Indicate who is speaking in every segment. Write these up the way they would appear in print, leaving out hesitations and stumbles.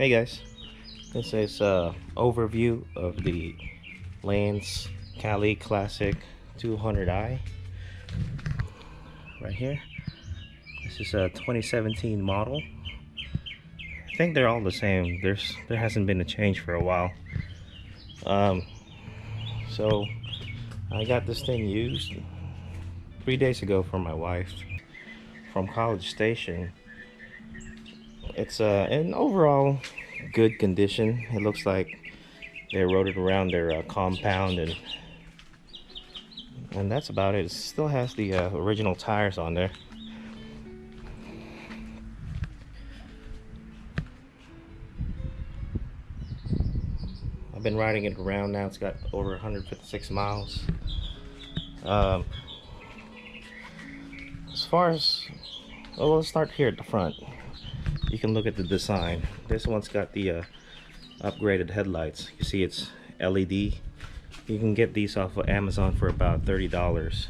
Speaker 1: Hey guys, this is overview of the Lance Cali Classic 200i right here. This is a 2017 model. I think they're all the same. There hasn't been a change for a while. So I got this thing used 3 days ago for my wife from College Station. It's in overall good condition. It looks like they rode it around their compound, and that's about it. It still has the original tires on there. I've been riding it around now. It's got over 156 miles. As far as, well, let's start here at the front. You can look at the design. This one's got the upgraded headlights. You see it's LED. You can get these off of Amazon for about $30.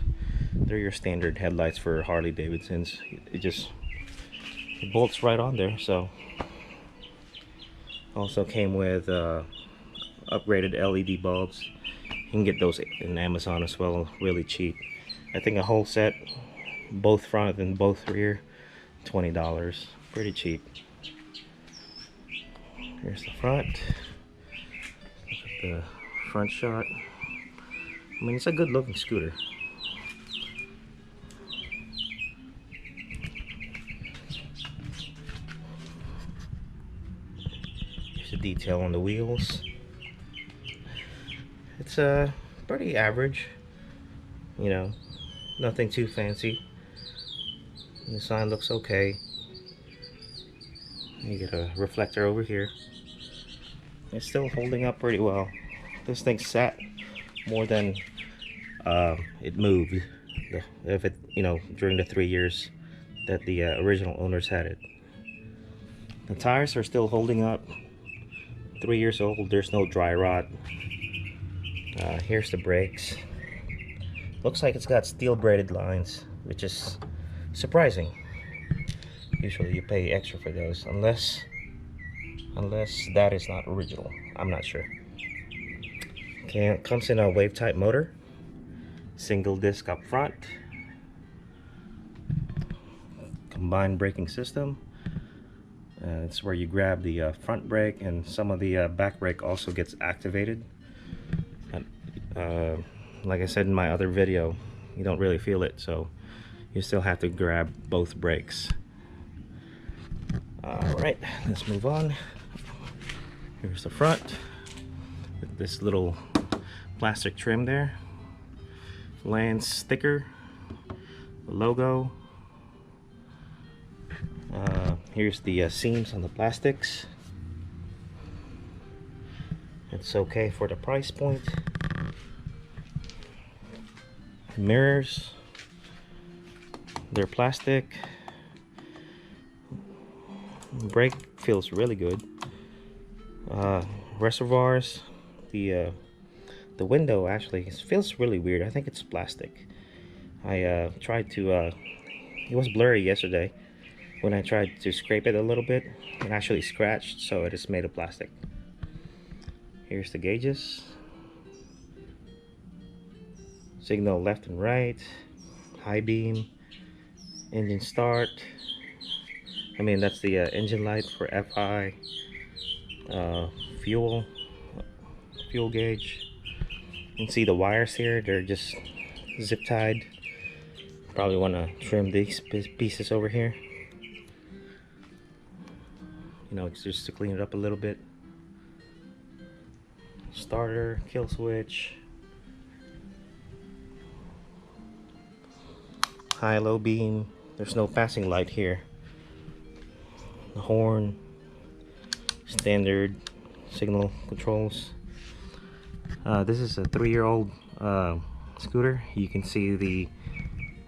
Speaker 1: They're your standard headlights for Harley Davidsons. It bolts right on there. So also came with upgraded LED bulbs. You can get those in Amazon as well, really cheap. I think a whole set, both front and both rear, $20. Pretty cheap. Here's the front. Look at the front shot. I mean, it's a good looking scooter. Here's the detail on the wheels. It's pretty average, you know, nothing too fancy. The sign looks okay. You get a reflector over here. It's still holding up pretty well. This thing sat more than it moved. If it, you know, during the 3 years that the original owners had it. The tires are still holding up. 3 years old. There's no dry rot. Here's the brakes. Looks like it's got steel braided lines, which is surprising. Usually you pay extra for those, unless that is not original. I'm not sure. Okay, it comes in a wave type motor, single disc up front, combined braking system. It's where you grab the front brake, and some of the back brake also gets activated. Like I said in my other video, you don't really feel it, so you still have to grab both brakes. Alright, let's move on. Here's the front with this little plastic trim there. Lance sticker, logo. Here's the seams on the plastics. It's okay for the price point. Mirrors, they're plastic. Brake feels really good. Reservoirs, the window actually feels really weird. I think it's plastic. I tried to it was blurry yesterday when I tried to scrape it a little bit. It actually scratched, so it is made of plastic. Here's the gauges. Signal left and right, high beam, engine start. I mean, that's the engine light for FI, fuel gauge. You can see the wires here, they're just zip tied. Probably want to trim these pieces over here, you know, just to clean it up a little bit. Starter, kill switch, high low beam. There's no passing light here. The horn, standard signal controls. This is a 3-year-old scooter. You can see the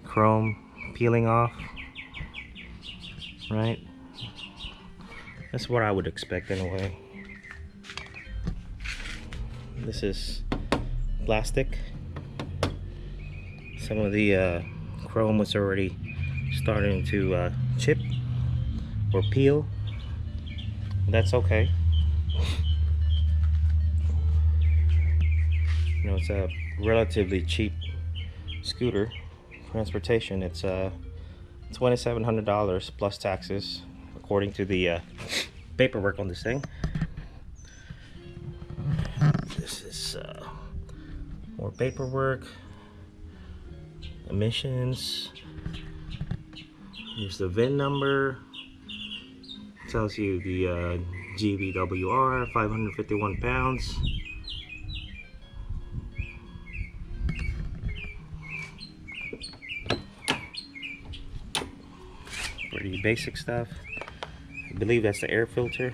Speaker 1: chrome peeling off, right? That's what I would expect anyway. This is plastic. Some of the chrome was already starting to chip or peel. That's okay. You know, it's a relatively cheap scooter transportation. It's $2,700 plus taxes, according to the paperwork on this thing. This is more paperwork, emissions. Here's the VIN number. It tells you the GVWR, 551 pounds. Pretty basic stuff. I believe that's the air filter.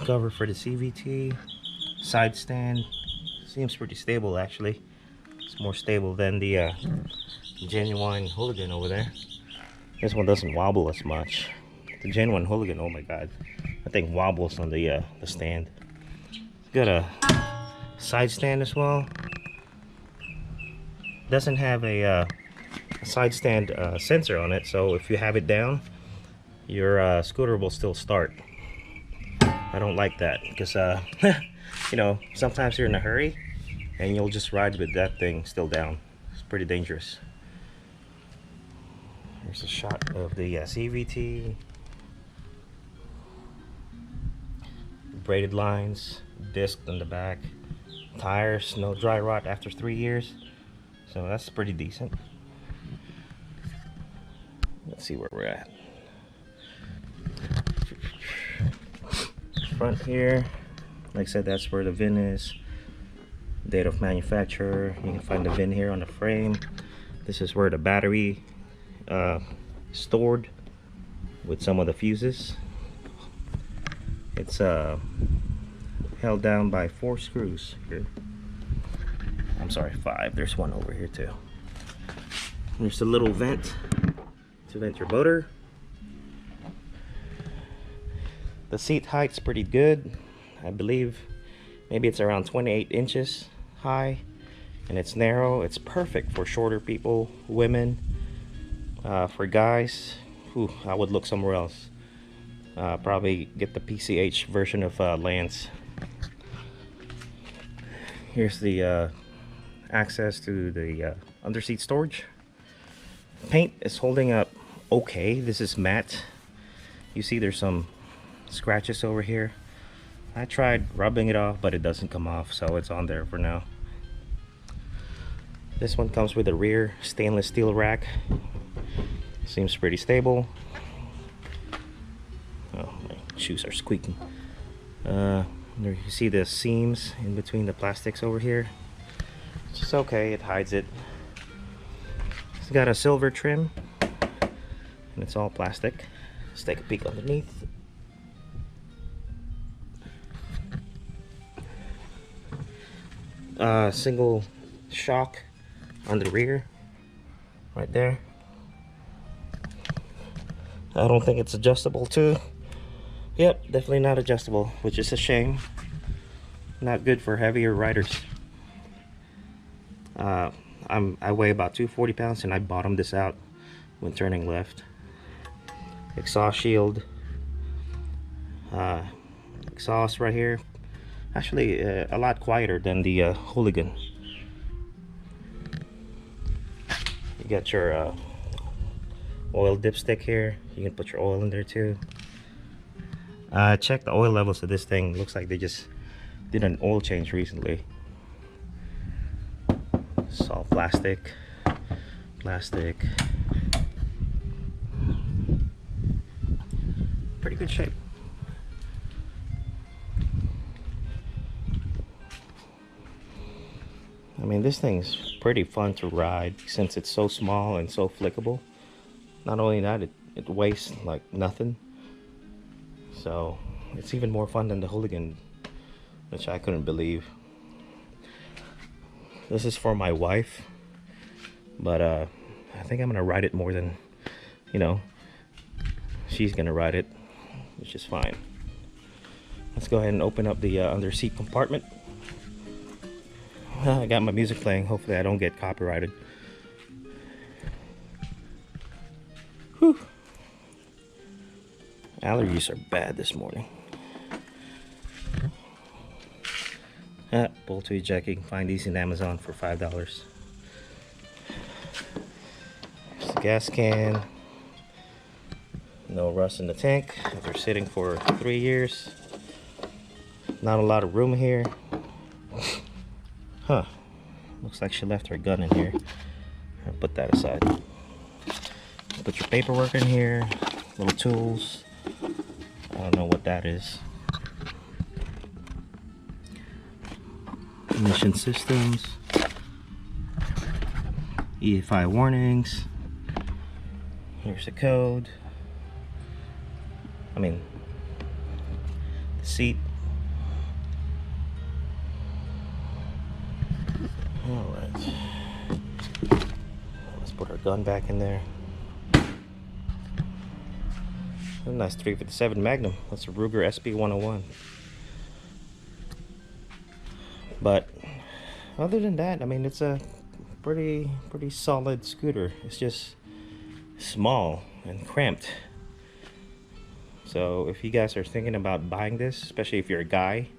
Speaker 1: Cover for the CVT. Side stand. Seems pretty stable actually. It's more stable than the genuine hooligan over there. This one doesn't wobble as much. The genuine hooligan, oh my god, that thing wobbles on the stand. It's got a side stand as well. Doesn't have a side stand sensor on it, so if you have it down, your scooter will still start. I don't like that because you know, sometimes you're in a hurry and you'll just ride with that thing still down. It's pretty dangerous. Here's a shot of the CVT. Braided lines, disc on the back, tires, no dry rot after 3 years, so that's pretty decent. Let's see where we're at. Front here, like I said, that's where the VIN is. Date of manufacturer. You can find the VIN here on the frame. This is where the battery stored with some of the fuses. It's held down by 4 screws here. I'm sorry, 5. There's one over here too. There's a little vent to vent your motor. The seat height's pretty good. I believe maybe it's around 28 inches high, and it's narrow. It's perfect for shorter people, women. For guys, I would look somewhere else. Probably get the PCH version of Lance. Here's the access to the underseat storage. Paint is holding up okay. This is matte. You see there's some scratches over here. I tried rubbing it off, but it doesn't come off, so it's on there for now. This one comes with a rear stainless steel rack. Seems pretty stable. Oh, my shoes are squeaking. There you see the seams in between the plastics over here. It's just okay, it hides it. It's got a silver trim, and it's all plastic. Let's take a peek underneath. Single shock on the rear, right there. I don't think it's adjustable too. Yep, definitely not adjustable, which is a shame. Not good for heavier riders. I weigh about 240 pounds and I bottomed this out when turning left. Exhaust shield. Exhaust right here. Actually, a lot quieter than the Hooligan. You got your oil dipstick here. You can put your oil in there too. Check the oil levels of this thing. Looks like they just did an oil change recently. It's all plastic. Pretty good shape. I mean, this thing's pretty fun to ride since it's so small and so flickable. Not only that, it weighs like nothing. So it's even more fun than the Hooligan, which I couldn't believe. This is for my wife, but I think I'm gonna ride it more than, you know, she's gonna ride it, which is fine. Let's go ahead and open up the under seat compartment. I got my music playing. Hopefully I don't get copyrighted. Whew. Allergies are bad this morning. Pull to eject. You can find these in Amazon for $5. There's the gas can. No rust in the tank. They're sitting for 3 years. Not a lot of room here. Huh. Looks like she left her gun in here. I'll put that aside. Put your paperwork in here. Little tools. I don't know what that is. Emission systems. EFI warnings. Here's the code. The seat. Alright. Let's put our gun back in there. A nice 357 Magnum. That's a Ruger SP101. But other than that, it's a pretty solid scooter. It's just small and cramped. So if you guys are thinking about buying this, especially if you're a guy,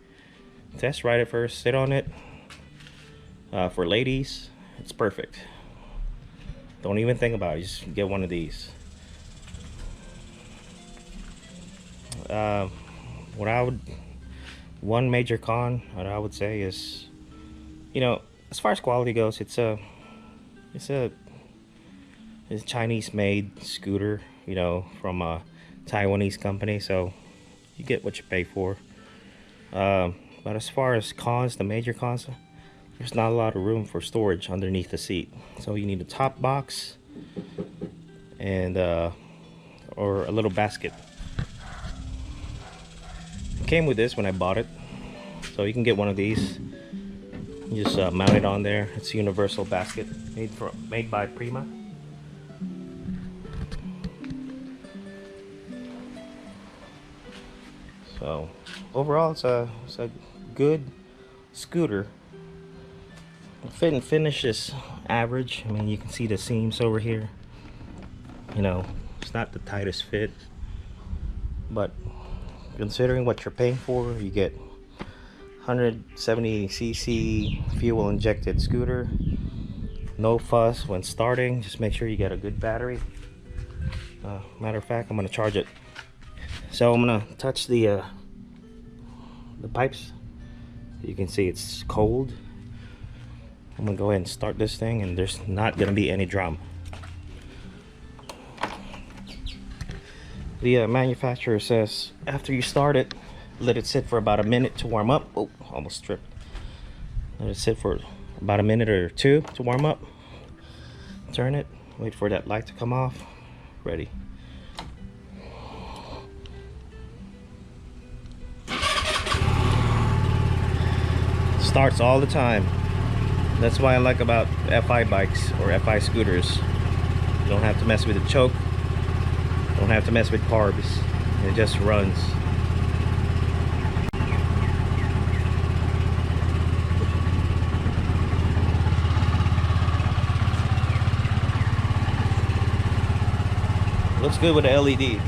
Speaker 1: test ride it first, sit on it. For ladies, it's perfect. Don't even think about it, just get one of these. One major con, what I would say is, as far as quality goes, it's a Chinese made scooter, from a Taiwanese company, so you get what you pay for. But as far as cons, the major cons, there's not a lot of room for storage underneath the seat. So you need a top box and or a little basket. It came with this when I bought it, so you can get one of these. You just mount it on there. It's a universal basket made by Prima. So overall, it's a good scooter. The fit and finish is average. You can see the seams over here. It's not the tightest fit, but considering what you're paying for, you get 170cc fuel injected scooter. No fuss when starting. Just make sure you get a good battery. Matter of fact, I'm gonna charge it. So I'm gonna touch the pipes. You can see it's cold. I'm gonna go ahead and start this thing, and there's not gonna be any drama. The manufacturer says after you start it, let it sit for about a minute to warm up. Oh, almost tripped. Let it sit for about a minute or two to warm up. Turn it, wait for that light to come off. Ready. Starts all the time. That's why I like about FI bikes or FI scooters. You don't have to mess with the choke. Don't have to mess with carbs. It just runs. Looks good with the LED.